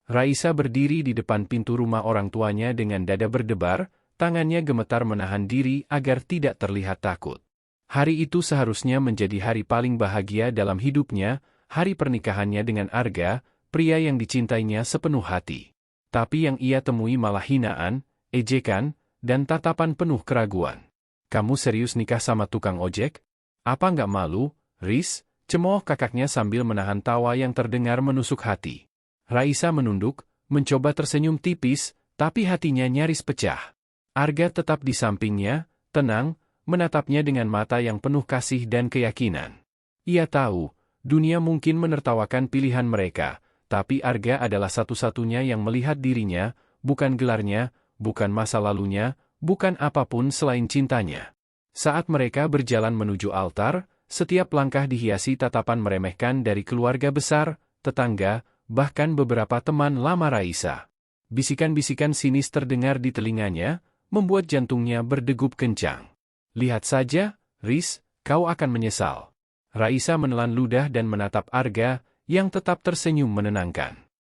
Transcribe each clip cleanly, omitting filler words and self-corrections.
Raisa berdiri di depan pintu rumah orang tuanya dengan dada berdebar, tangannya gemetar menahan diri agar tidak terlihat takut. Hari itu seharusnya menjadi hari paling bahagia dalam hidupnya, hari pernikahannya dengan Arga, pria yang dicintainya sepenuh hati. Tapi yang ia temui malah hinaan, ejekan, dan tatapan penuh keraguan. "Kamu serius nikah sama tukang ojek? Apa nggak malu, Riz?" cemooh kakaknya sambil menahan tawa yang terdengar menusuk hati. Raisa menunduk, mencoba tersenyum tipis, tapi hatinya nyaris pecah. Arga tetap di sampingnya, tenang, menatapnya dengan mata yang penuh kasih dan keyakinan. Ia tahu, dunia mungkin menertawakan pilihan mereka, tapi Arga adalah satu-satunya yang melihat dirinya, bukan gelarnya, bukan masa lalunya, bukan apapun selain cintanya. Saat mereka berjalan menuju altar, setiap langkah dihiasi tatapan meremehkan dari keluarga besar, tetangga, bahkan beberapa teman lama Raisa. Bisikan-bisikan sinis terdengar di telinganya, membuat jantungnya berdegup kencang. "Lihat saja, Riz, kau akan menyesal." Raisa menelan ludah dan menatap Arga, yang tetap tersenyum menenangkan.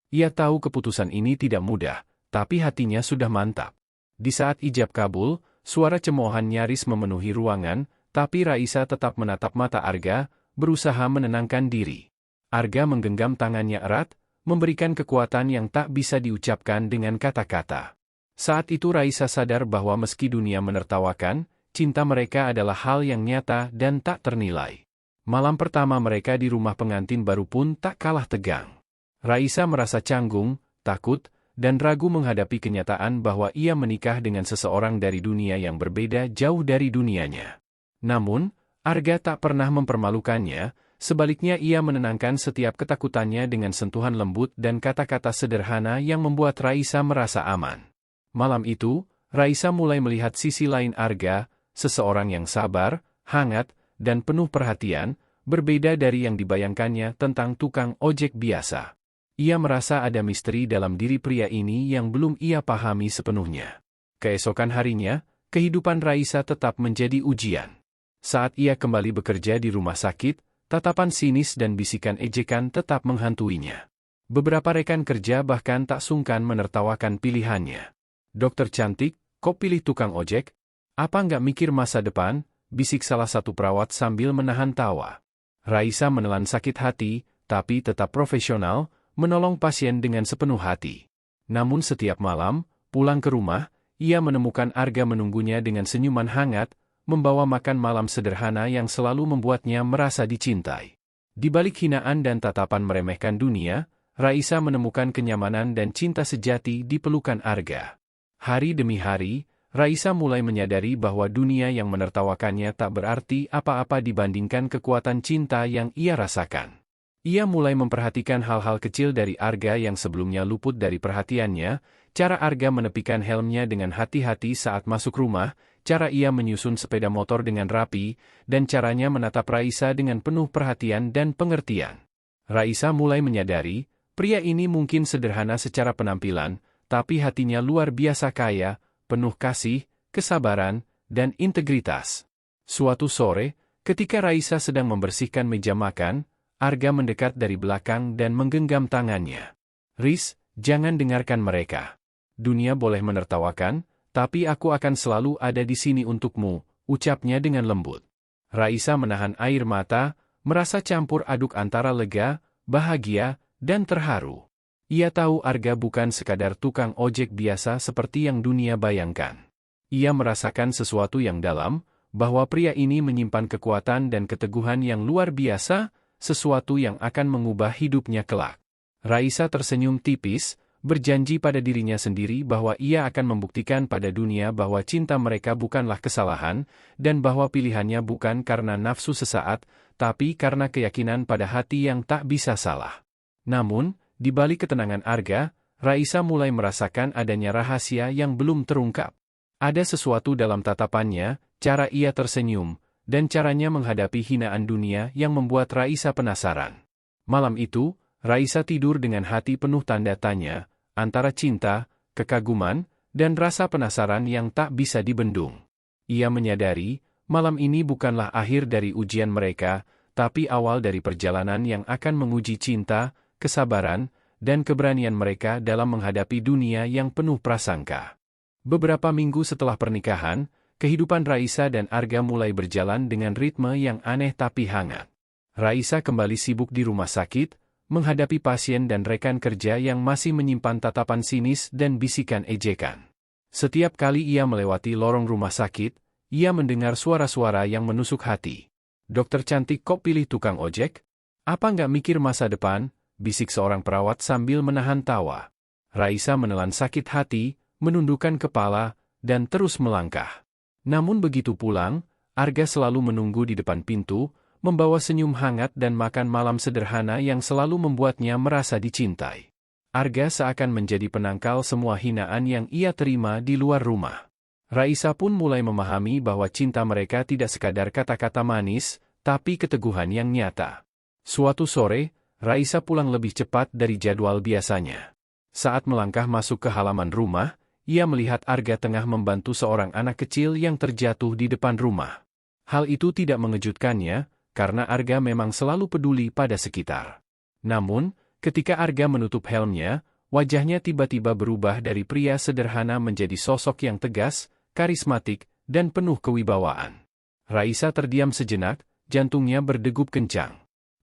Ia tahu keputusan ini tidak mudah, tapi hatinya sudah mantap. Di saat ijab kabul, suara cemoohan nyaris memenuhi ruangan, tapi Raisa tetap menatap mata Arga, berusaha menenangkan diri. Arga menggenggam tangannya erat, memberikan kekuatan yang tak bisa diucapkan dengan kata-kata. Saat itu Raisa sadar bahwa meski dunia menertawakan, cinta mereka adalah hal yang nyata dan tak ternilai. Malam pertama mereka di rumah pengantin baru pun tak kalah tegang. Raisa merasa canggung, takut, dan ragu menghadapi kenyataan bahwa ia menikah dengan seseorang dari dunia yang berbeda jauh dari dunianya. Namun, Arga tak pernah mempermalukannya, sebaliknya ia menenangkan setiap ketakutannya dengan sentuhan lembut dan kata-kata sederhana yang membuat Raisa merasa aman. Malam itu, Raisa mulai melihat sisi lain Arga, seseorang yang sabar, hangat, dan penuh perhatian, berbeda dari yang dibayangkannya tentang tukang ojek biasa. Ia merasa ada misteri dalam diri pria ini yang belum ia pahami sepenuhnya. Keesokan harinya, kehidupan Raisa tetap menjadi ujian. Saat ia kembali bekerja di rumah sakit, tatapan sinis dan bisikan ejekan tetap menghantuinya. Beberapa rekan kerja bahkan tak sungkan menertawakan pilihannya. "Dokter cantik, kok pilih tukang ojek? Apa nggak mikir masa depan?" bisik salah satu perawat sambil menahan tawa. Raisa menelan sakit hati, tapi tetap profesional, menolong pasien dengan sepenuh hati. Namun setiap malam, pulang ke rumah, ia menemukan Arga menunggunya dengan senyuman hangat, membawa makan malam sederhana yang selalu membuatnya merasa dicintai. Di balik hinaan dan tatapan meremehkan dunia, Raisa menemukan kenyamanan dan cinta sejati di pelukan Arga. Hari demi hari, Raisa mulai menyadari bahwa dunia yang menertawakannya tak berarti apa-apa dibandingkan kekuatan cinta yang ia rasakan. Ia mulai memperhatikan hal-hal kecil dari Arga yang sebelumnya luput dari perhatiannya, cara Arga menepikan helmnya dengan hati-hati saat masuk rumah, cara ia menyusun sepeda motor dengan rapi, dan caranya menatap Raisa dengan penuh perhatian dan pengertian. Raisa mulai menyadari, pria ini mungkin sederhana secara penampilan, tapi hatinya luar biasa kaya, penuh kasih, kesabaran, dan integritas. Suatu sore, ketika Raisa sedang membersihkan meja makan, Arga mendekat dari belakang dan menggenggam tangannya. "Riz, jangan dengarkan mereka. Dunia boleh menertawakan, tapi aku akan selalu ada di sini untukmu," ucapnya dengan lembut. Raisa menahan air mata, merasa campur aduk antara lega, bahagia, dan terharu. Ia tahu Arga bukan sekadar tukang ojek biasa seperti yang dunia bayangkan. Ia merasakan sesuatu yang dalam, bahwa pria ini menyimpan kekuatan dan keteguhan yang luar biasa, sesuatu yang akan mengubah hidupnya kelak. Raisa tersenyum tipis, berjanji pada dirinya sendiri bahwa ia akan membuktikan pada dunia bahwa cinta mereka bukanlah kesalahan, dan bahwa pilihannya bukan karena nafsu sesaat, tapi karena keyakinan pada hati yang tak bisa salah. Namun, di balik ketenangan Arga, Raisa mulai merasakan adanya rahasia yang belum terungkap. Ada sesuatu dalam tatapannya, cara ia tersenyum, dan caranya menghadapi hinaan dunia yang membuat Raisa penasaran. Malam itu, Raisa tidur dengan hati penuh tanda tanya, antara cinta, kekaguman, dan rasa penasaran yang tak bisa dibendung. Ia menyadari, malam ini bukanlah akhir dari ujian mereka, tapi awal dari perjalanan yang akan menguji cinta, kesabaran, dan keberanian mereka dalam menghadapi dunia yang penuh prasangka. Beberapa minggu setelah pernikahan, kehidupan Raisa dan Arga mulai berjalan dengan ritme yang aneh tapi hangat. Raisa kembali sibuk di rumah sakit, menghadapi pasien dan rekan kerja yang masih menyimpan tatapan sinis dan bisikan ejekan. Setiap kali ia melewati lorong rumah sakit, ia mendengar suara-suara yang menusuk hati. "Dokter cantik kok pilih tukang ojek? Apa nggak mikir masa depan?" bisik seorang perawat sambil menahan tawa. Raisa menelan sakit hati, menundukkan kepala, dan terus melangkah. Namun begitu pulang, Arga selalu menunggu di depan pintu, membawa senyum hangat dan makan malam sederhana yang selalu membuatnya merasa dicintai. Arga seakan menjadi penangkal semua hinaan yang ia terima di luar rumah. Raisa pun mulai memahami bahwa cinta mereka tidak sekadar kata-kata manis, tapi keteguhan yang nyata. Suatu sore, Raisa pulang lebih cepat dari jadwal biasanya. Saat melangkah masuk ke halaman rumah, ia melihat Arga tengah membantu seorang anak kecil yang terjatuh di depan rumah. Hal itu tidak mengejutkannya, karena Arga memang selalu peduli pada sekitar. Namun, ketika Arga menutup helmnya, wajahnya tiba-tiba berubah dari pria sederhana menjadi sosok yang tegas, karismatik, dan penuh kewibawaan. Raisa terdiam sejenak, jantungnya berdegup kencang.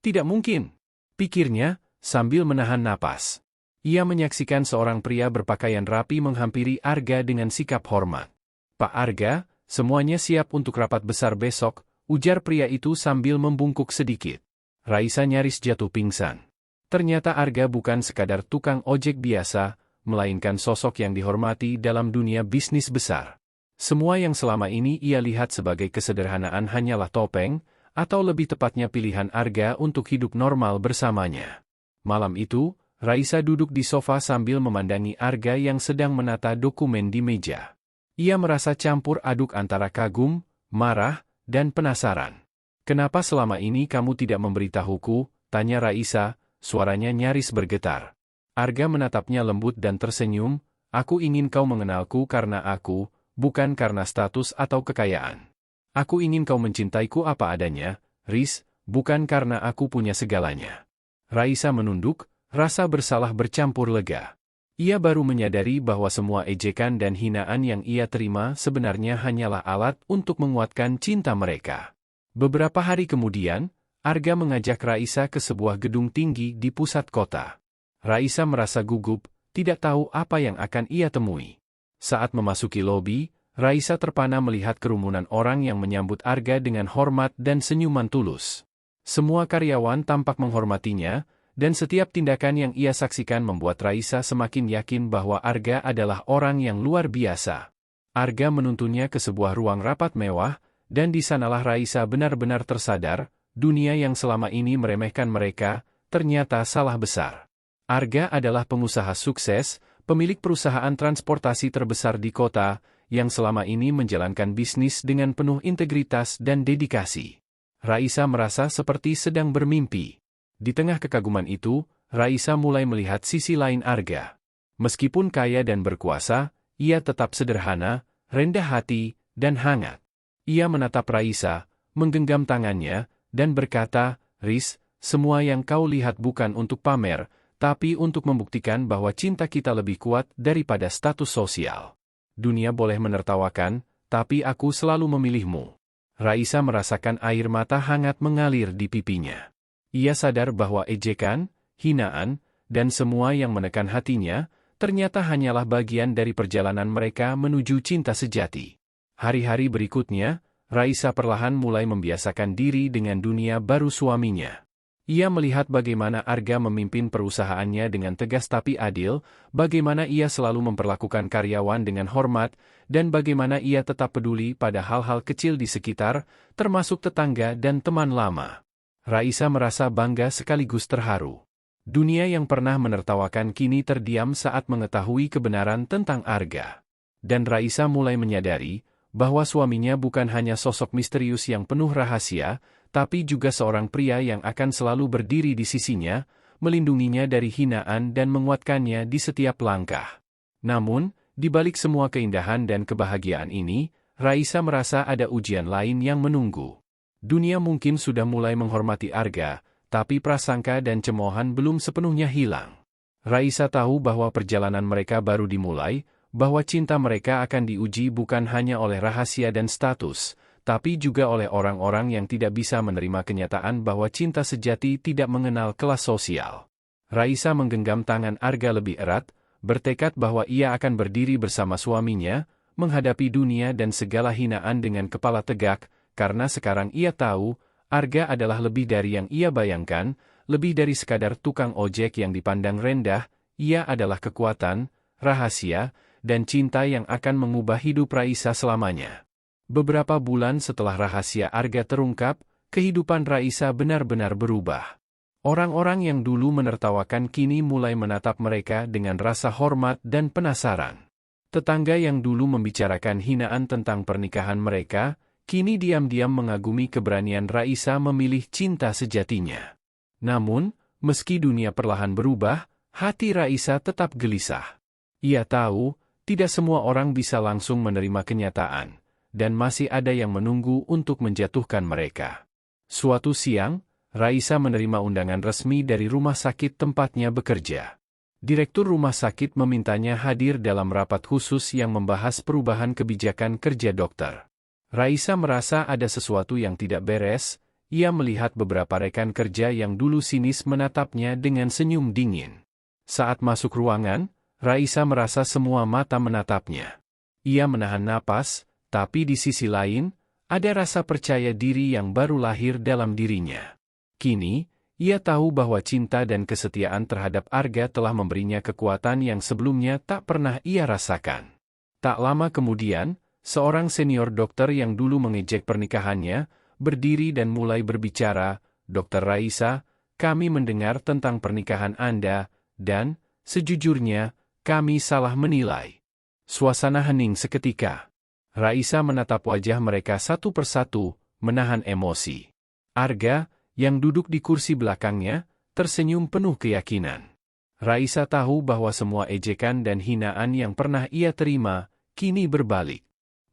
"Tidak mungkin," pikirnya, sambil menahan napas. Ia menyaksikan seorang pria berpakaian rapi menghampiri Arga dengan sikap hormat. "Pak Arga, semuanya siap untuk rapat besar besok," ujar pria itu sambil membungkuk sedikit. Raisa nyaris jatuh pingsan. Ternyata Arga bukan sekadar tukang ojek biasa, melainkan sosok yang dihormati dalam dunia bisnis besar. Semua yang selama ini ia lihat sebagai kesederhanaan hanyalah topeng, atau lebih tepatnya pilihan Arga untuk hidup normal bersamanya. Malam itu, Raisa duduk di sofa sambil memandangi Arga yang sedang menata dokumen di meja. Ia merasa campur aduk antara kagum, marah, dan penasaran. "Kenapa selama ini kamu tidak memberitahuku?" tanya Raisa, suaranya nyaris bergetar. Arga menatapnya lembut dan tersenyum, "Aku ingin kau mengenalku karena aku, bukan karena status atau kekayaan. Aku ingin kau mencintaiku apa adanya, Riz, bukan karena aku punya segalanya." Raisa menunduk, rasa bersalah bercampur lega. Ia baru menyadari bahwa semua ejekan dan hinaan yang ia terima sebenarnya hanyalah alat untuk menguatkan cinta mereka. Beberapa hari kemudian, Arga mengajak Raisa ke sebuah gedung tinggi di pusat kota. Raisa merasa gugup, tidak tahu apa yang akan ia temui. Saat memasuki lobi, Raisa terpana melihat kerumunan orang yang menyambut Arga dengan hormat dan senyuman tulus. Semua karyawan tampak menghormatinya, dan setiap tindakan yang ia saksikan membuat Raisa semakin yakin bahwa Arga adalah orang yang luar biasa. Arga menuntunnya ke sebuah ruang rapat mewah, dan di sanalah Raisa benar-benar tersadar, dunia yang selama ini meremehkan mereka, ternyata salah besar. Arga adalah pengusaha sukses, pemilik perusahaan transportasi terbesar di kota, yang selama ini menjalankan bisnis dengan penuh integritas dan dedikasi. Raisa merasa seperti sedang bermimpi. Di tengah kekaguman itu, Raisa mulai melihat sisi lain Arga. Meskipun kaya dan berkuasa, ia tetap sederhana, rendah hati, dan hangat. Ia menatap Raisa, menggenggam tangannya, dan berkata, "Riz, semua yang kau lihat bukan untuk pamer, tapi untuk membuktikan bahwa cinta kita lebih kuat daripada status sosial. Dunia boleh menertawakan, tapi aku selalu memilihmu." Raisa merasakan air mata hangat mengalir di pipinya. Ia sadar bahwa ejekan, hinaan, dan semua yang menekan hatinya, ternyata hanyalah bagian dari perjalanan mereka menuju cinta sejati. Hari-hari berikutnya, Raisa perlahan mulai membiasakan diri dengan dunia baru suaminya. Ia melihat bagaimana Arga memimpin perusahaannya dengan tegas tapi adil, bagaimana ia selalu memperlakukan karyawan dengan hormat, dan bagaimana ia tetap peduli pada hal-hal kecil di sekitar, termasuk tetangga dan teman lama. Raisa merasa bangga sekaligus terharu. Dunia yang pernah menertawakan kini terdiam saat mengetahui kebenaran tentang Arga. Dan Raisa mulai menyadari bahwa suaminya bukan hanya sosok misterius yang penuh rahasia, tapi juga seorang pria yang akan selalu berdiri di sisinya, melindunginya dari hinaan dan menguatkannya di setiap langkah. Namun, di balik semua keindahan dan kebahagiaan ini, Raisa merasa ada ujian lain yang menunggu. Dunia mungkin sudah mulai menghormati Arga, tapi prasangka dan cemoohan belum sepenuhnya hilang. Raisa tahu bahwa perjalanan mereka baru dimulai, bahwa cinta mereka akan diuji bukan hanya oleh rahasia dan status, tapi juga oleh orang-orang yang tidak bisa menerima kenyataan bahwa cinta sejati tidak mengenal kelas sosial. Raisa menggenggam tangan Arga lebih erat, bertekad bahwa ia akan berdiri bersama suaminya, menghadapi dunia dan segala hinaan dengan kepala tegak, karena sekarang ia tahu, Arga adalah lebih dari yang ia bayangkan, lebih dari sekadar tukang ojek yang dipandang rendah, ia adalah kekuatan, rahasia, dan cinta yang akan mengubah hidup Raisa selamanya. Beberapa bulan setelah rahasia Arga terungkap, kehidupan Raisa benar-benar berubah. Orang-orang yang dulu menertawakan kini mulai menatap mereka dengan rasa hormat dan penasaran. Tetangga yang dulu membicarakan hinaan tentang pernikahan mereka, kini diam-diam mengagumi keberanian Raisa memilih cinta sejatinya. Namun, meski dunia perlahan berubah, hati Raisa tetap gelisah. Ia tahu, tidak semua orang bisa langsung menerima kenyataan, dan masih ada yang menunggu untuk menjatuhkan mereka. Suatu siang, Raisa menerima undangan resmi dari rumah sakit tempatnya bekerja. Direktur rumah sakit memintanya hadir dalam rapat khusus yang membahas perubahan kebijakan kerja dokter. Raisa merasa ada sesuatu yang tidak beres, ia melihat beberapa rekan kerja yang dulu sinis menatapnya dengan senyum dingin. Saat masuk ruangan, Raisa merasa semua mata menatapnya. Ia menahan napas, tapi di sisi lain, ada rasa percaya diri yang baru lahir dalam dirinya. Kini, ia tahu bahwa cinta dan kesetiaan terhadap Arga telah memberinya kekuatan yang sebelumnya tak pernah ia rasakan. Tak lama kemudian, seorang senior dokter yang dulu mengejek pernikahannya, berdiri dan mulai berbicara, "Dokter Raisa, kami mendengar tentang pernikahan Anda, dan, sejujurnya, kami salah menilai." Suasana hening seketika. Raisa menatap wajah mereka satu persatu, menahan emosi. Arga, yang duduk di kursi belakangnya, tersenyum penuh keyakinan. Raisa tahu bahwa semua ejekan dan hinaan yang pernah ia terima, kini berbalik.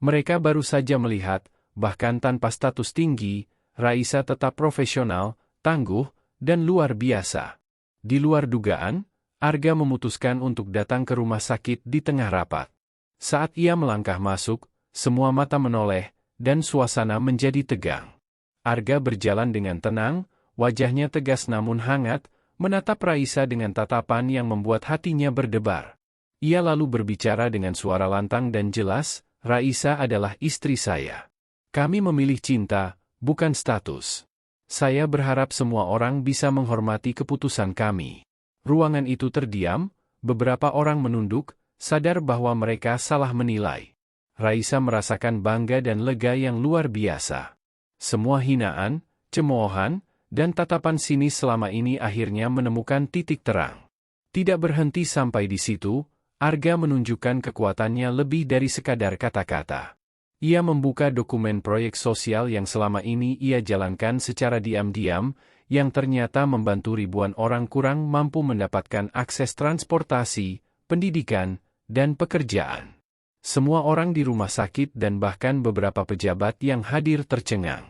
Mereka baru saja melihat, bahkan tanpa status tinggi, Raisa tetap profesional, tangguh, dan luar biasa. Di luar dugaan, Arga memutuskan untuk datang ke rumah sakit di tengah rapat. Saat ia melangkah masuk, semua mata menoleh, dan suasana menjadi tegang. Arga berjalan dengan tenang, wajahnya tegas namun hangat, menatap Raisa dengan tatapan yang membuat hatinya berdebar. Ia lalu berbicara dengan suara lantang dan jelas, "Raisa adalah istri saya. Kami memilih cinta, bukan status. Saya berharap semua orang bisa menghormati keputusan kami." Ruangan itu terdiam, beberapa orang menunduk, sadar bahwa mereka salah menilai. Raisa merasakan bangga dan lega yang luar biasa. Semua hinaan, cemoohan, dan tatapan sinis selama ini akhirnya menemukan titik terang. Tidak berhenti sampai di situ, Arga menunjukkan kekuatannya lebih dari sekadar kata-kata. Ia membuka dokumen proyek sosial yang selama ini ia jalankan secara diam-diam, yang ternyata membantu ribuan orang kurang mampu mendapatkan akses transportasi, pendidikan, dan pekerjaan. Semua orang di rumah sakit dan bahkan beberapa pejabat yang hadir tercengang.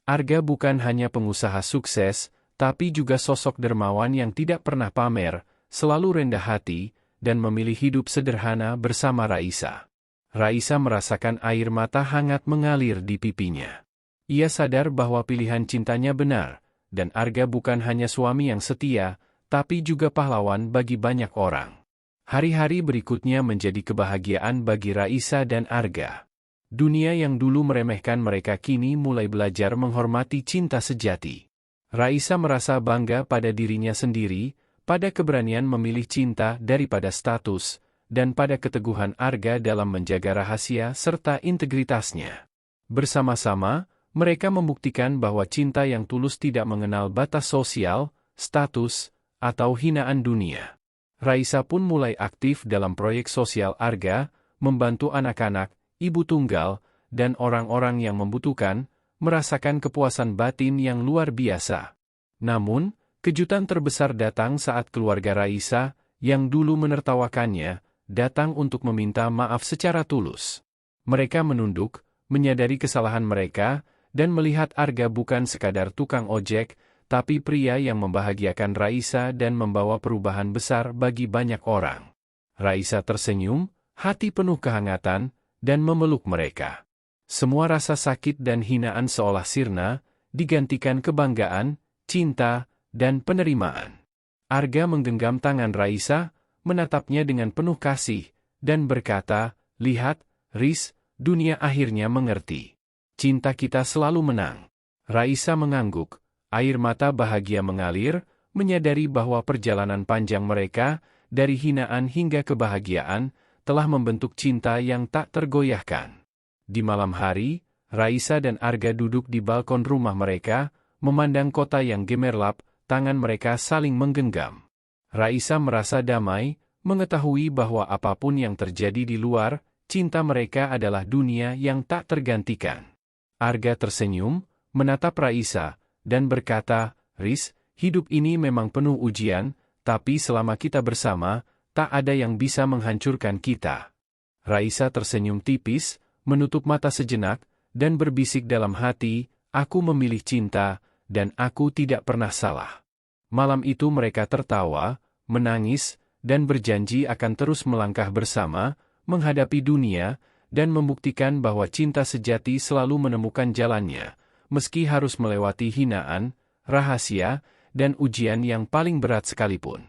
Arga bukan hanya pengusaha sukses, tapi juga sosok dermawan yang tidak pernah pamer, selalu rendah hati, dan memilih hidup sederhana bersama Raisa. Raisa merasakan air mata hangat mengalir di pipinya. Ia sadar bahwa pilihan cintanya benar, dan Arga bukan hanya suami yang setia, tapi juga pahlawan bagi banyak orang. Hari-hari berikutnya menjadi kebahagiaan bagi Raisa dan Arga. Dunia yang dulu meremehkan mereka kini mulai belajar menghormati cinta sejati. Raisa merasa bangga pada dirinya sendiri, pada keberanian memilih cinta daripada status, dan pada keteguhan Arga dalam menjaga rahasia serta integritasnya. Bersama-sama, mereka membuktikan bahwa cinta yang tulus tidak mengenal batas sosial, status, atau hinaan dunia. Raisa pun mulai aktif dalam proyek sosial Arga, membantu anak-anak, ibu tunggal, dan orang-orang yang membutuhkan, merasakan kepuasan batin yang luar biasa. Namun, kejutan terbesar datang saat keluarga Raisa, yang dulu menertawakannya, datang untuk meminta maaf secara tulus. Mereka menunduk, menyadari kesalahan mereka, dan melihat Arga bukan sekadar tukang ojek, tapi pria yang membahagiakan Raisa dan membawa perubahan besar bagi banyak orang. Raisa tersenyum, hati penuh kehangatan, dan memeluk mereka. Semua rasa sakit dan hinaan seolah sirna, digantikan kebanggaan, cinta, dan penerimaan. Arga menggenggam tangan Raisa, menatapnya dengan penuh kasih, dan berkata, "Lihat, Riz, dunia akhirnya mengerti. Cinta kita selalu menang." Raisa mengangguk, air mata bahagia mengalir, menyadari bahwa perjalanan panjang mereka, dari hinaan hingga kebahagiaan, telah membentuk cinta yang tak tergoyahkan. Di malam hari, Raisa dan Arga duduk di balkon rumah mereka, memandang kota yang gemerlap, tangan mereka saling menggenggam. Raisa merasa damai, mengetahui bahwa apapun yang terjadi di luar, cinta mereka adalah dunia yang tak tergantikan. Arga tersenyum, menatap Raisa, dan berkata, "Riz, hidup ini memang penuh ujian, tapi selama kita bersama, tak ada yang bisa menghancurkan kita." Raisa tersenyum tipis, menutup mata sejenak, dan berbisik dalam hati, "Aku memilih cinta, dan aku tidak pernah salah." Malam itu mereka tertawa, menangis, dan berjanji akan terus melangkah bersama, menghadapi dunia, dan membuktikan bahwa cinta sejati selalu menemukan jalannya, meski harus melewati hinaan, rahasia, dan ujian yang paling berat sekalipun.